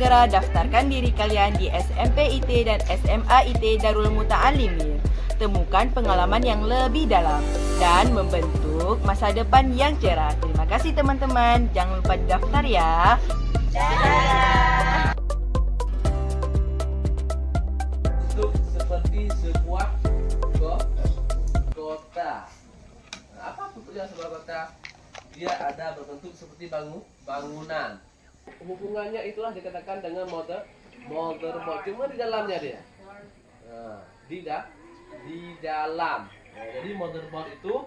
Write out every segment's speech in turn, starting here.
segera daftarkan diri kalian di SMP IT dan SMA IT Darul Muta'alimin. Temukan pengalaman yang lebih dalam dan membentuk masa depan yang cerah. Terima kasih teman-teman, jangan lupa daftar ya. Dadah. Bentuk seperti sebuah kota. Nah, apa bentuknya sebuah kota? Dia ada berbentuk seperti bangunan. Hubungannya itulah dikatakan dengan motherboard. Cuma di dalamnya dia. Nah, di dalam. Nah, jadi motherboard itu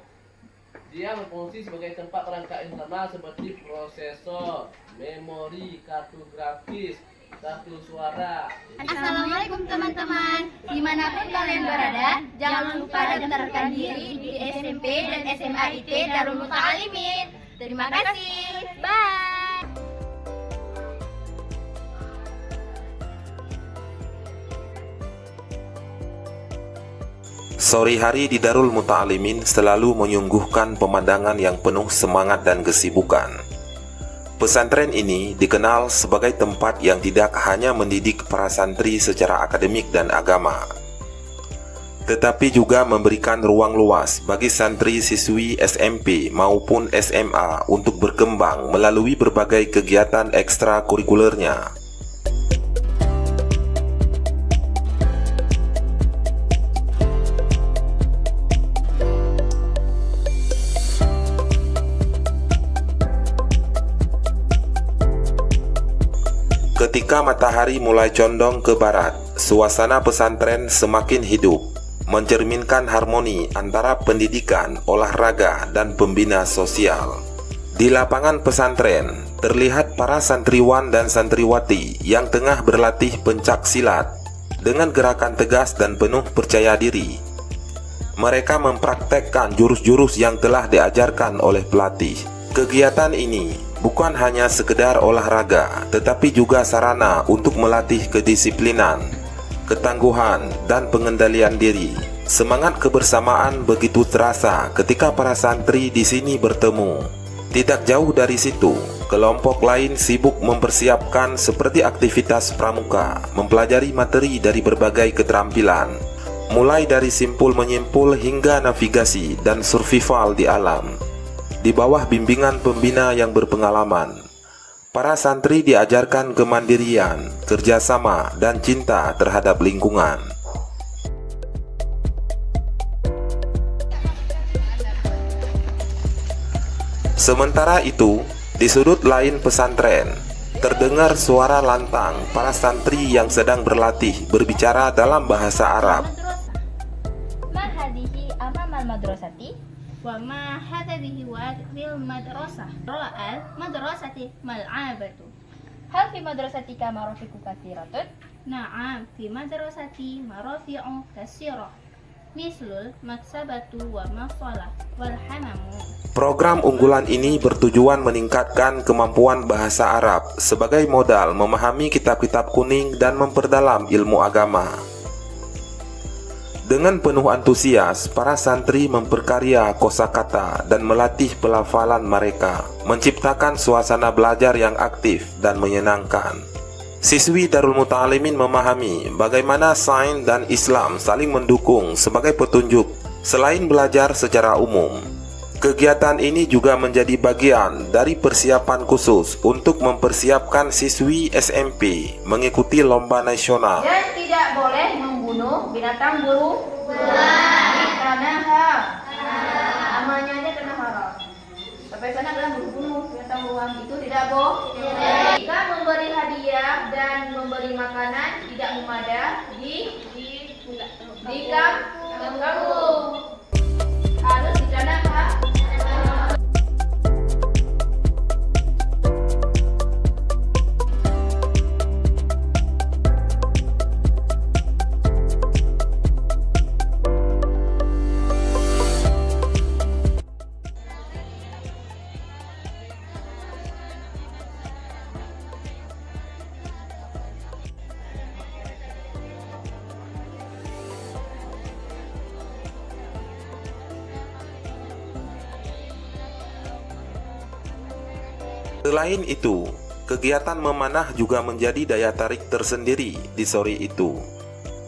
dia berfungsi sebagai tempat perangkat internal seperti prosesor, memori, kartu grafis, kartu suara. Assalamualaikum teman-teman, dimanapun kalian berada, jangan lupa daftarkan diri di SMP dan SMA IT Darul Muta'alimin. Terima kasih, bye. Sore hari di Darul Muta'alimin selalu menyuguhkan pemandangan yang penuh semangat dan kesibukan. Pesantren ini dikenal sebagai tempat yang tidak hanya mendidik para santri secara akademik dan agama, tetapi juga memberikan ruang luas bagi santri siswi SMP maupun SMA untuk berkembang melalui berbagai kegiatan ekstrakurikulernya. Ketika matahari mulai condong ke barat, suasana pesantren semakin hidup, mencerminkan harmoni antara pendidikan, olahraga, dan pembina sosial. Di lapangan pesantren, terlihat para santriwan dan santriwati yang tengah berlatih pencak silat dengan gerakan tegas dan penuh percaya diri. Mereka mempraktekkan jurus-jurus yang telah diajarkan oleh pelatih. Kegiatan ini bukan hanya sekedar olahraga, tetapi juga sarana untuk melatih kedisiplinan, ketangguhan, dan pengendalian diri. Semangat kebersamaan begitu terasa ketika para santri di sini bertemu. Tidak jauh dari situ, kelompok lain sibuk mempersiapkan seperti aktivitas pramuka, mempelajari materi dari berbagai keterampilan, mulai dari simpul menyimpul hingga navigasi dan survival di alam. Di bawah bimbingan pembina yang berpengalaman, para santri diajarkan kemandirian, kerjasama, dan cinta terhadap lingkungan. Sementara itu, di sudut lain pesantren, terdengar suara lantang para santri yang sedang berlatih berbicara dalam bahasa Arab. Ma hadihi amamal madrasati wa ma hadhihi wa'il madrasah. Ra'al madrasati mal'abatu. Hal fi madrasatika marafiqu katsiratun? Na'am, fi madrasati marafi'u katsirah. Mislul maksabatu wa masalah wal hamamu. Program unggulan ini bertujuan meningkatkan kemampuan bahasa Arab sebagai modal memahami kitab-kitab kuning dan memperdalam ilmu agama. Dengan penuh antusias, para santri memperkarya kosakata dan melatih pelafalan mereka, menciptakan suasana belajar yang aktif dan menyenangkan. Siswi Darul Muta'alimin memahami bagaimana sains dan Islam saling mendukung sebagai petunjuk selain belajar secara umum. Kegiatan ini juga menjadi bagian dari persiapan khusus untuk mempersiapkan siswi SMP mengikuti lomba nasional. Dan tidak boleh membunuh binatang buruan. Karena namanya aja kena haram. Sampai sana adalah membunuh binatang buruan, itu tidak boleh. Jika memberi hadiah dan memberi makanan tidak mengganggu. Harus dicanangkan. Selain itu, Kegiatan memanah juga menjadi daya tarik tersendiri di sore itu.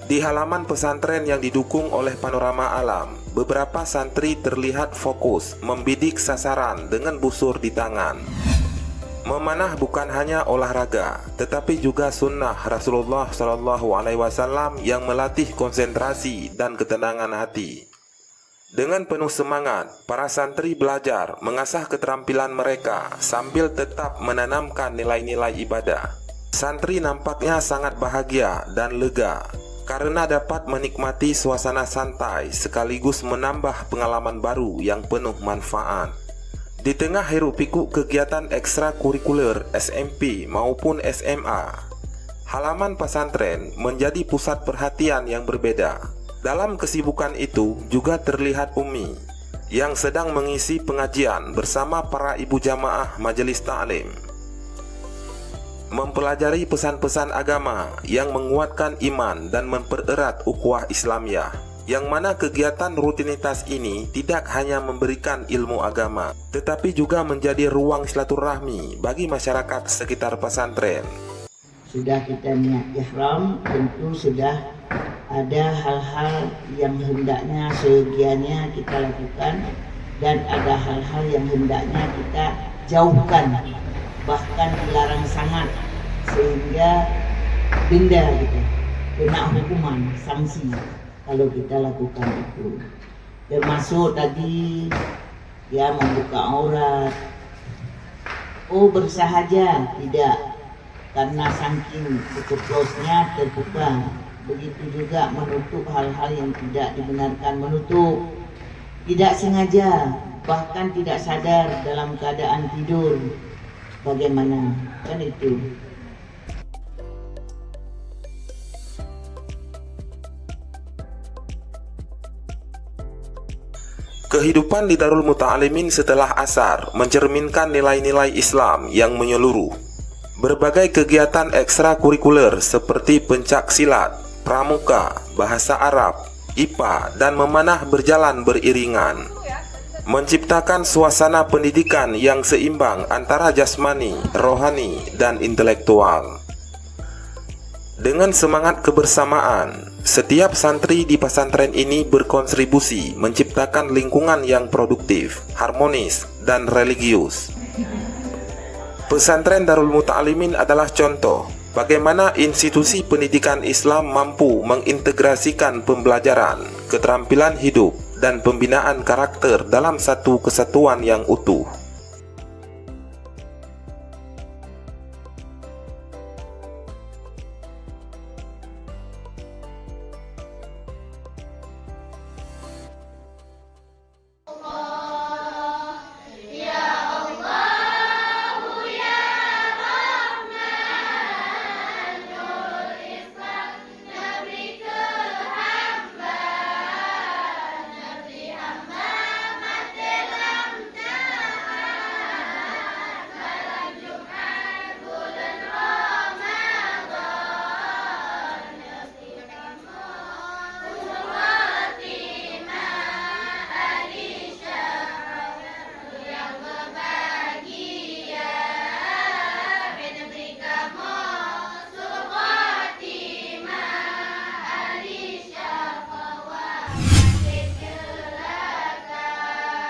Di halaman pesantren yang didukung oleh panorama alam, beberapa santri terlihat fokus membidik sasaran dengan busur di tangan. Memanah bukan hanya olahraga, tetapi juga sunnah Rasulullah SAW yang melatih konsentrasi dan ketenangan hati. Dengan penuh semangat, para santri belajar mengasah keterampilan mereka sambil tetap menanamkan nilai-nilai ibadah. Santri nampaknya sangat bahagia dan lega karena dapat menikmati suasana santai sekaligus menambah pengalaman baru yang penuh manfaat. Di tengah hiruk-pikuk kegiatan ekstrakurikuler SMP maupun SMA, halaman pesantren menjadi pusat perhatian yang berbeda. Dalam kesibukan itu juga terlihat Umi yang sedang mengisi pengajian bersama para ibu jamaah majelis ta'lim, mempelajari pesan-pesan agama yang menguatkan iman dan mempererat ukhuwah Islamiyah, yang mana kegiatan rutinitas ini tidak hanya memberikan ilmu agama, tetapi juga menjadi ruang silaturahmi bagi masyarakat sekitar pesantren. Sudah kita niat ihram, tentu sudah ada hal-hal yang hendaknya seyogianya kita lakukan, dan ada hal-hal yang hendaknya kita jauhkan, bahkan dilarang sangat sehingga denda gitu, kena hukuman, sanksi kalau kita lakukan itu. Termasuk tadi ya membuka aurat, bersahaja tidak, karena saking keceplosannya terbuka. Begitu juga menutup hal-hal yang tidak dibenarkan menutup, tidak sengaja, bahkan tidak sadar dalam keadaan tidur. Bagaimana? Kan itu. Kehidupan di Darul Muta'alimin setelah asar mencerminkan nilai-nilai Islam yang menyeluruh. Berbagai kegiatan ekstrakurikuler seperti pencak silat, pramuka, bahasa Arab, IPA, dan memanah berjalan beriringan, menciptakan suasana pendidikan yang seimbang antara jasmani, rohani, dan intelektual. Dengan semangat kebersamaan, setiap santri di pesantren ini berkontribusi menciptakan lingkungan yang produktif, harmonis, dan religius. Pesantren Darul Muta'alimin adalah contoh bagaimana institusi pendidikan Islam mampu mengintegrasikan pembelajaran, keterampilan hidup, dan pembinaan karakter dalam satu kesatuan yang utuh.